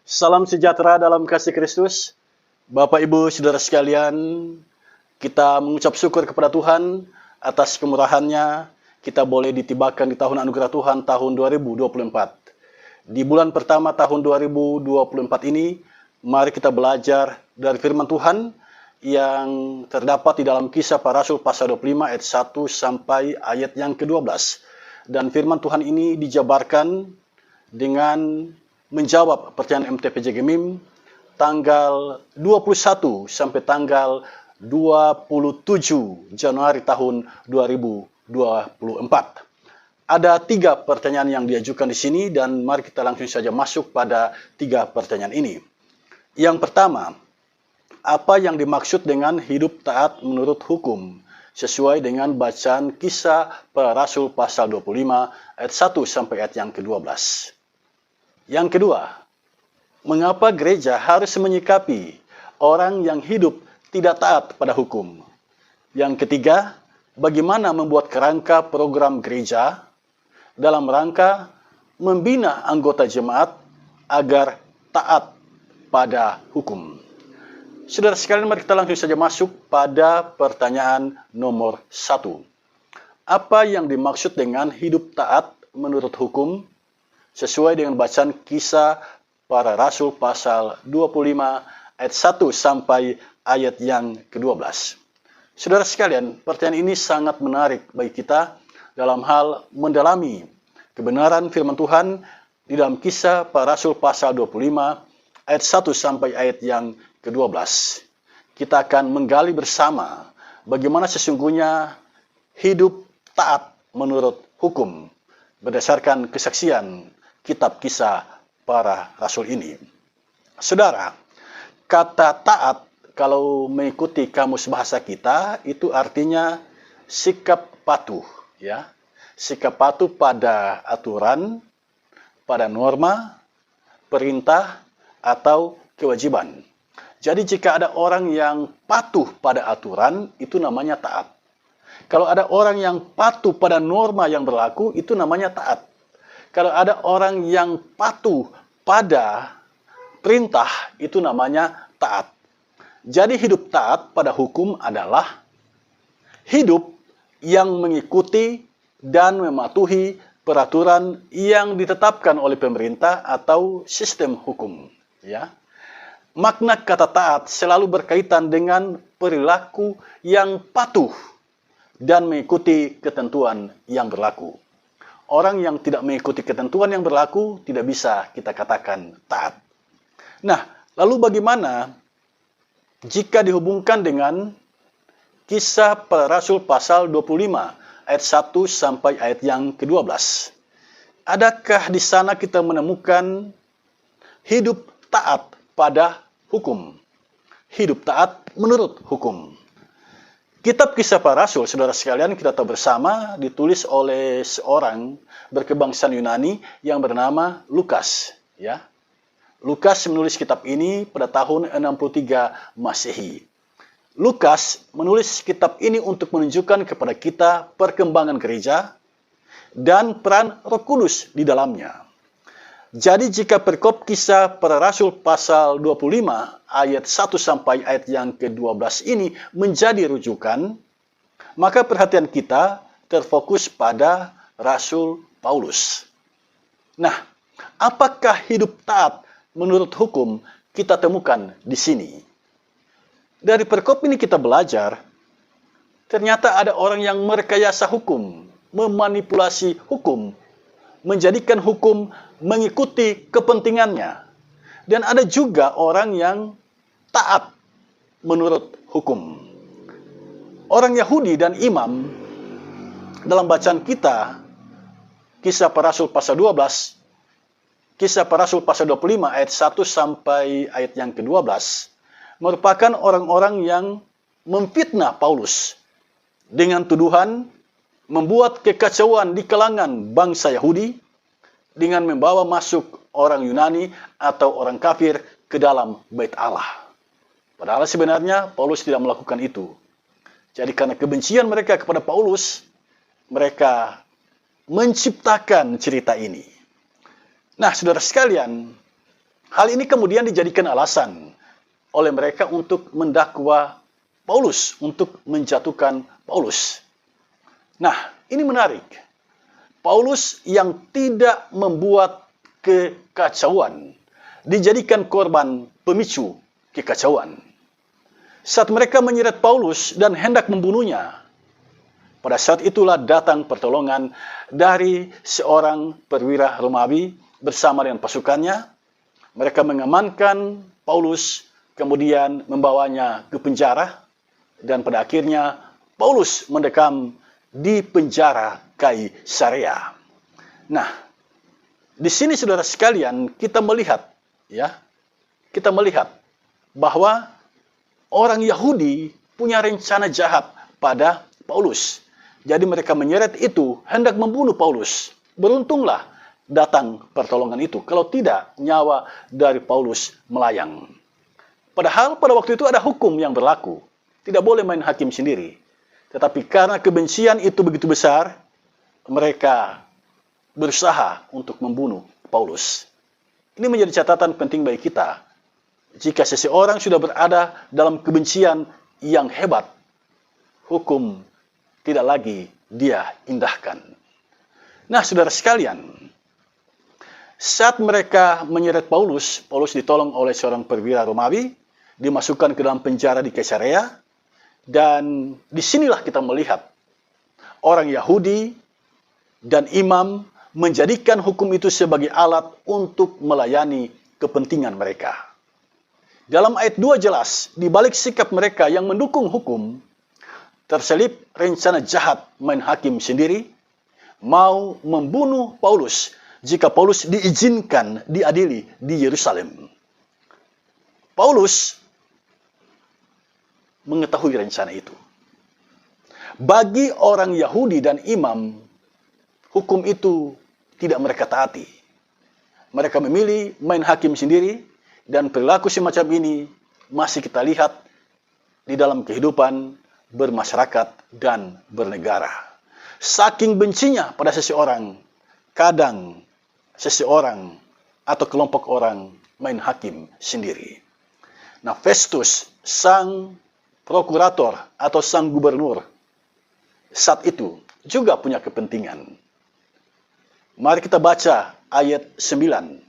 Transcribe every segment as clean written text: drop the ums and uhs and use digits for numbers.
Salam sejahtera dalam kasih Kristus. Bapak, Ibu, Saudara sekalian, kita mengucap syukur kepada Tuhan atas kemurahan-Nya. Kita boleh ditibakan di tahun anugerah Tuhan tahun 2024. Di bulan pertama tahun 2024 ini, mari kita belajar dari firman Tuhan yang terdapat di dalam Kisah Para Rasul pasal 25 ayat 1 sampai ayat yang ke-12. Dan firman Tuhan ini dijabarkan dengan menjawab pertanyaan MTPJ Gemim tanggal 21 sampai tanggal 27 Januari tahun 2024. Ada 3 pertanyaan yang diajukan di sini dan mari kita langsung saja masuk pada 3 pertanyaan ini. Yang pertama, apa yang dimaksud dengan hidup taat menurut hukum sesuai dengan bacaan Kisah Para Rasul pasal 25 ayat 1 sampai ayat yang ke-12. Yang kedua, mengapa gereja harus menyikapi orang yang hidup tidak taat pada hukum? Yang ketiga, bagaimana membuat kerangka program gereja dalam rangka membina anggota jemaat agar taat pada hukum? Saudara sekalian, mari kita langsung saja masuk pada pertanyaan nomor 1. Apa yang dimaksud dengan hidup taat menurut hukum sesuai dengan bacaan Kisah Para Rasul pasal 25 ayat 1 sampai ayat yang ke-12. Saudara sekalian, pertanyaan ini sangat menarik bagi kita dalam hal mendalami kebenaran firman Tuhan di dalam Kisah Para Rasul pasal 25 ayat 1 sampai ayat yang ke-12. Kita akan menggali bersama bagaimana sesungguhnya hidup taat menurut hukum berdasarkan kesaksian Kitab Kisah Para Rasul ini. Saudara, kata taat kalau mengikuti kamus bahasa kita itu artinya sikap patuh, ya. Sikap patuh pada aturan, pada norma, perintah atau kewajiban. Jadi jika ada orang yang patuh pada aturan, itu namanya taat. Kalau ada orang yang patuh pada norma yang berlaku, itu namanya taat. Kalau ada orang yang patuh pada perintah, itu namanya taat. Jadi hidup taat pada hukum adalah hidup yang mengikuti dan mematuhi peraturan yang ditetapkan oleh pemerintah atau sistem hukum. Ya. Makna kata taat selalu berkaitan dengan perilaku yang patuh dan mengikuti ketentuan yang berlaku. Orang yang tidak mengikuti ketentuan yang berlaku tidak bisa kita katakan taat. Nah, lalu bagaimana jika dihubungkan dengan Kisah Para Rasul pasal 25 ayat 1 sampai ayat yang ke-12? Adakah di sana kita menemukan hidup taat pada hukum? Hidup taat menurut hukum. Kitab Kisah Para Rasul, saudara sekalian, kita tahu bersama ditulis oleh seorang berkebangsaan Yunani yang bernama Lukas. Ya. Lukas menulis kitab ini pada tahun 63 Masehi. Lukas menulis kitab ini untuk menunjukkan kepada kita perkembangan gereja dan peran Roh Kudus di dalamnya. Jadi jika perikop Kisah Para Rasul pasal 25 ayat 1 sampai ayat yang ke-12 ini menjadi rujukan, maka perhatian kita terfokus pada Rasul Paulus. Nah, apakah hidup taat menurut hukum kita temukan di sini? Dari perikop ini kita belajar, ternyata ada orang yang merekayasa hukum, memanipulasi hukum, menjadikan hukum mengikuti kepentingannya. Dan ada juga orang yang taat menurut hukum. Orang Yahudi dan imam dalam bacaan kita, Kisah Para Rasul pasal 12, Kisah Para Rasul pasal 25 ayat 1 sampai ayat yang ke-12, merupakan orang-orang yang memfitnah Paulus dengan tuduhan membuat kekacauan di kalangan bangsa Yahudi dengan membawa masuk orang Yunani atau orang kafir ke dalam bait Allah. Padahal sebenarnya Paulus tidak melakukan itu. Jadi karena kebencian mereka kepada Paulus, mereka menciptakan cerita ini. Nah, saudara sekalian, Hal ini kemudian dijadikan alasan oleh mereka untuk mendakwa Paulus, untuk menjatuhkan Paulus. Nah, ini menarik. Paulus yang tidak membuat kekacauan dijadikan korban pemicu kekacauan. Saat mereka menyeret Paulus dan hendak membunuhnya, pada saat itulah datang pertolongan dari seorang perwira Romawi bersama dengan pasukannya. Mereka mengamankan Paulus, kemudian membawanya ke penjara, dan pada akhirnya Paulus mendekam di penjara Kaisarea. Nah, di sini saudara sekalian kita melihat bahwa orang Yahudi punya rencana jahat pada Paulus. Jadi mereka menyeret itu hendak membunuh Paulus. Beruntunglah datang pertolongan itu. Kalau tidak, nyawa dari Paulus melayang. Padahal pada waktu itu ada hukum yang berlaku. Tidak boleh main hakim sendiri. Tetapi karena kebencian itu begitu besar, mereka berusaha untuk membunuh Paulus. Ini menjadi catatan penting bagi kita. Jika seseorang sudah berada dalam kebencian yang hebat, hukum tidak lagi dia indahkan. Nah, saudara sekalian, saat mereka menyeret Paulus, Paulus ditolong oleh seorang perwira Romawi, dimasukkan ke dalam penjara di Kaisarea, dan disinilah kita melihat orang Yahudi dan imam menjadikan hukum itu sebagai alat untuk melayani kepentingan mereka. Dalam ayat 2 jelas, di balik sikap mereka yang mendukung hukum, terselip rencana jahat main hakim sendiri, mau membunuh Paulus jika Paulus diizinkan diadili di Yerusalem. Paulus mengetahui rencana itu. Bagi orang Yahudi dan imam, hukum itu tidak mereka taati. Mereka memilih main hakim sendiri, dan perilaku semacam ini masih kita lihat di dalam kehidupan bermasyarakat dan bernegara. Saking bencinya pada seseorang, kadang seseorang atau kelompok orang main hakim sendiri. Nah, Festus, sang prokurator atau sang gubernur saat itu juga punya kepentingan. Mari kita baca ayat 9.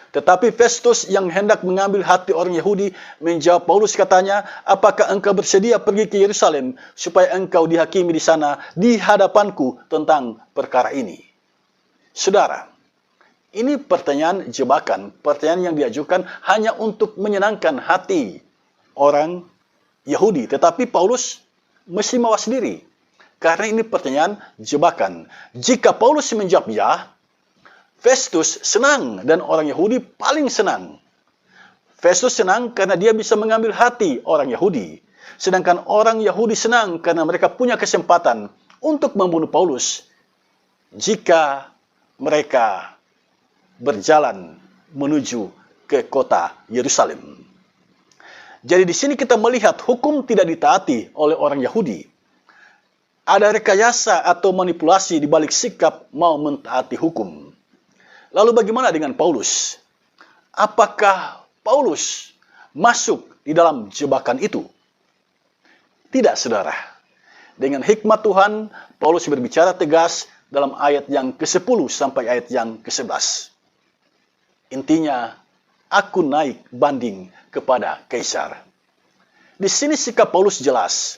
Tetapi Festus yang hendak mengambil hati orang Yahudi menjawab Paulus, katanya, apakah engkau bersedia pergi ke Yerusalem supaya engkau dihakimi di sana di hadapanku tentang perkara ini? Saudara, ini pertanyaan jebakan, pertanyaan yang diajukan hanya untuk menyenangkan hati orang Yahudi. Tetapi Paulus mesti mawas diri, karena ini pertanyaan jebakan. Jika Paulus menjawab ya, Festus senang, dan orang Yahudi paling senang. Festus senang karena dia bisa mengambil hati orang Yahudi. Sedangkan orang Yahudi senang karena mereka punya kesempatan untuk membunuh Paulus jika mereka berjalan menuju ke kota Yerusalem. Jadi di sini kita melihat hukum tidak ditaati oleh orang Yahudi. Ada rekayasa atau manipulasi di balik sikap mau mentaati hukum. Lalu bagaimana dengan Paulus? Apakah Paulus masuk di dalam jebakan itu? Tidak, saudara. Dengan hikmat Tuhan, Paulus berbicara tegas dalam ayat yang ke-10 sampai ayat yang ke-11. Intinya, aku naik banding kepada Kaisar. Di sini sikap Paulus jelas.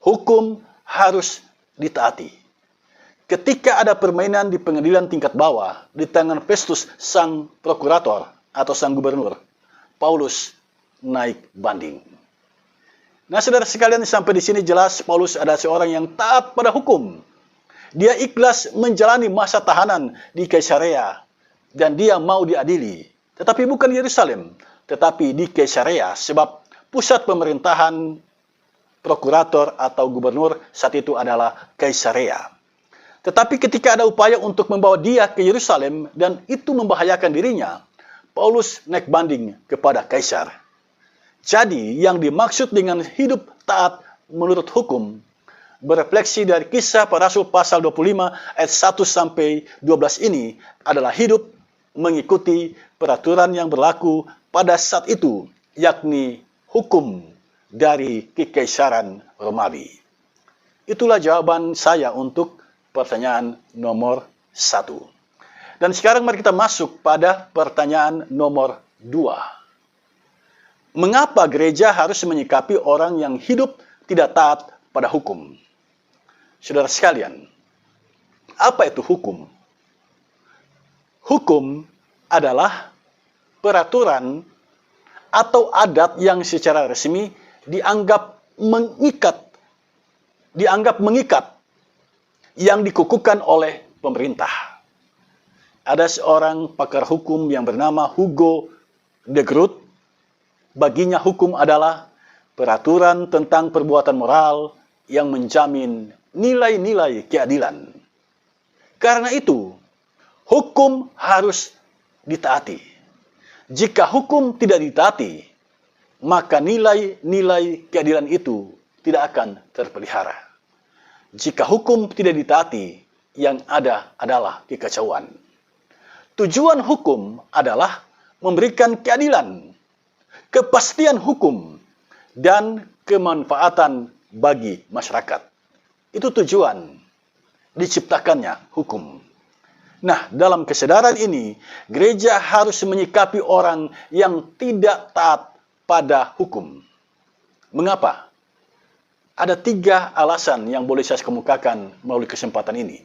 Hukum harus ditaati. Ketika ada permainan di pengadilan tingkat bawah di tangan Festus sang prokurator atau sang gubernur, Paulus naik banding. Nah, saudara sekalian, sampai di sini jelas Paulus adalah seorang yang taat pada hukum. Dia ikhlas menjalani masa tahanan di Kaisarea dan dia mau diadili, tetapi bukan di Yerusalem, tetapi di Kaisarea, sebab pusat pemerintahan prokurator atau gubernur saat itu adalah Kaisarea. Tetapi ketika ada upaya untuk membawa dia ke Yerusalem dan itu membahayakan dirinya, Paulus naik banding kepada Kaisar. Jadi yang dimaksud dengan hidup taat menurut hukum berefleksi dari Kisah Para Rasul pasal 25 ayat 1 sampai 12 ini adalah hidup mengikuti peraturan yang berlaku pada saat itu, yakni hukum dari Kekaisaran Romawi. Itulah jawaban saya untuk pertanyaan nomor 1. Dan sekarang mari kita masuk pada pertanyaan nomor 2. Mengapa gereja harus menyikapi orang yang hidup tidak taat pada hukum? Saudara sekalian, apa itu hukum? Hukum adalah peraturan atau adat yang secara resmi dianggap mengikat yang dikukuhkan oleh pemerintah. Ada seorang pakar hukum yang bernama Hugo de Groot. Baginya hukum adalah peraturan tentang perbuatan moral yang menjamin nilai-nilai keadilan. Karena itu, hukum harus ditaati. Jika hukum tidak ditaati, maka nilai-nilai keadilan itu tidak akan terpelihara. Jika hukum tidak ditaati, yang ada adalah kekacauan. Tujuan hukum adalah memberikan keadilan, kepastian hukum, dan kemanfaatan bagi masyarakat. Itu tujuan diciptakannya hukum. Nah, dalam kesadaran ini, gereja harus menyikapi orang yang tidak taat pada hukum. Mengapa? Ada 3 alasan yang boleh saya kemukakan melalui kesempatan ini.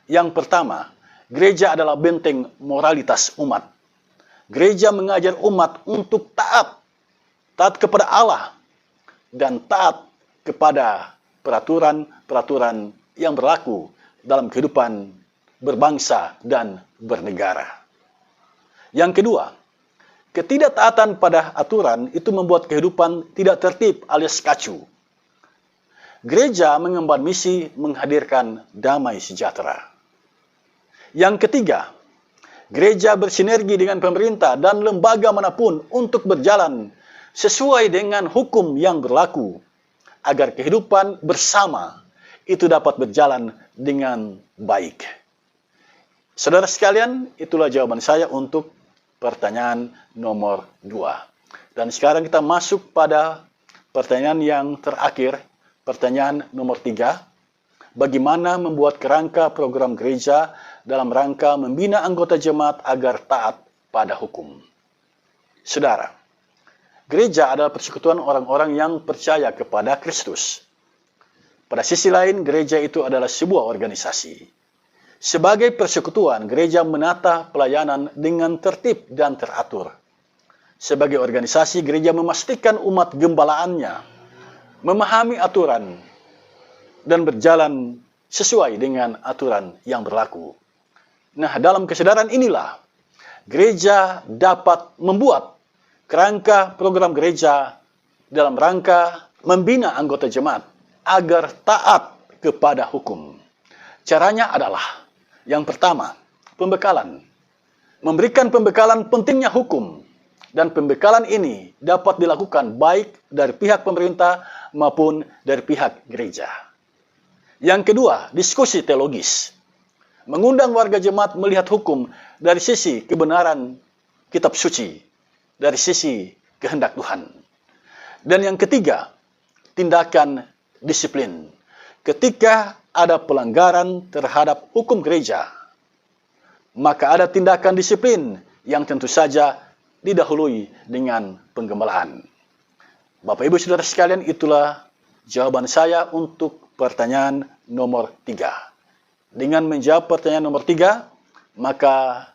Yang pertama, gereja adalah benteng moralitas umat. Gereja mengajar umat untuk taat kepada Allah, dan taat kepada peraturan-peraturan yang berlaku dalam kehidupan berbangsa dan bernegara. Yang kedua, ketidaktaatan pada aturan itu membuat kehidupan tidak tertib alias kacu. Gereja mengemban misi menghadirkan damai sejahtera. Yang ketiga, gereja bersinergi dengan pemerintah dan lembaga manapun untuk berjalan sesuai dengan hukum yang berlaku, agar kehidupan bersama itu dapat berjalan dengan baik. Saudara sekalian, itulah jawaban saya untuk pertanyaan nomor 2. Dan sekarang kita masuk pada pertanyaan yang terakhir, pertanyaan nomor 3. Bagaimana membuat kerangka program gereja dalam rangka membina anggota jemaat agar taat pada hukum? Saudara, gereja adalah persekutuan orang-orang yang percaya kepada Kristus. Pada sisi lain, gereja itu adalah sebuah organisasi. Sebagai persekutuan, gereja menata pelayanan dengan tertib dan teratur. Sebagai organisasi, gereja memastikan umat gembalaannya memahami aturan dan berjalan sesuai dengan aturan yang berlaku. Nah, dalam kesadaran inilah, gereja dapat membuat kerangka program gereja dalam rangka membina anggota jemaat agar taat kepada hukum. Caranya adalah, yang pertama, pembekalan. Memberikan pembekalan pentingnya hukum. Dan pembekalan ini dapat dilakukan baik dari pihak pemerintah maupun dari pihak gereja. Yang kedua, diskusi teologis. Mengundang warga jemaat melihat hukum dari sisi kebenaran kitab suci, dari sisi kehendak Tuhan. Dan yang ketiga, tindakan disiplin. Ketika ada pelanggaran terhadap hukum gereja, maka ada tindakan disiplin yang tentu saja didahului dengan penggembalaan. Bapak Ibu Saudara sekalian, itulah jawaban saya untuk pertanyaan nomor 3. Dengan menjawab pertanyaan nomor 3, maka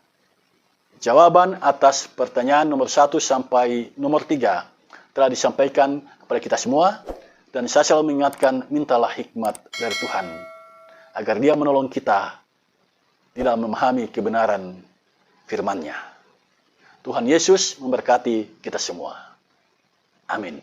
jawaban atas pertanyaan nomor 1 sampai nomor 3 telah disampaikan kepada kita semua. Dan saya selalu mengingatkan, mintalah hikmat dari Tuhan, agar Dia menolong kita di dalam memahami kebenaran firman-Nya. Tuhan Yesus memberkati kita semua. Amin.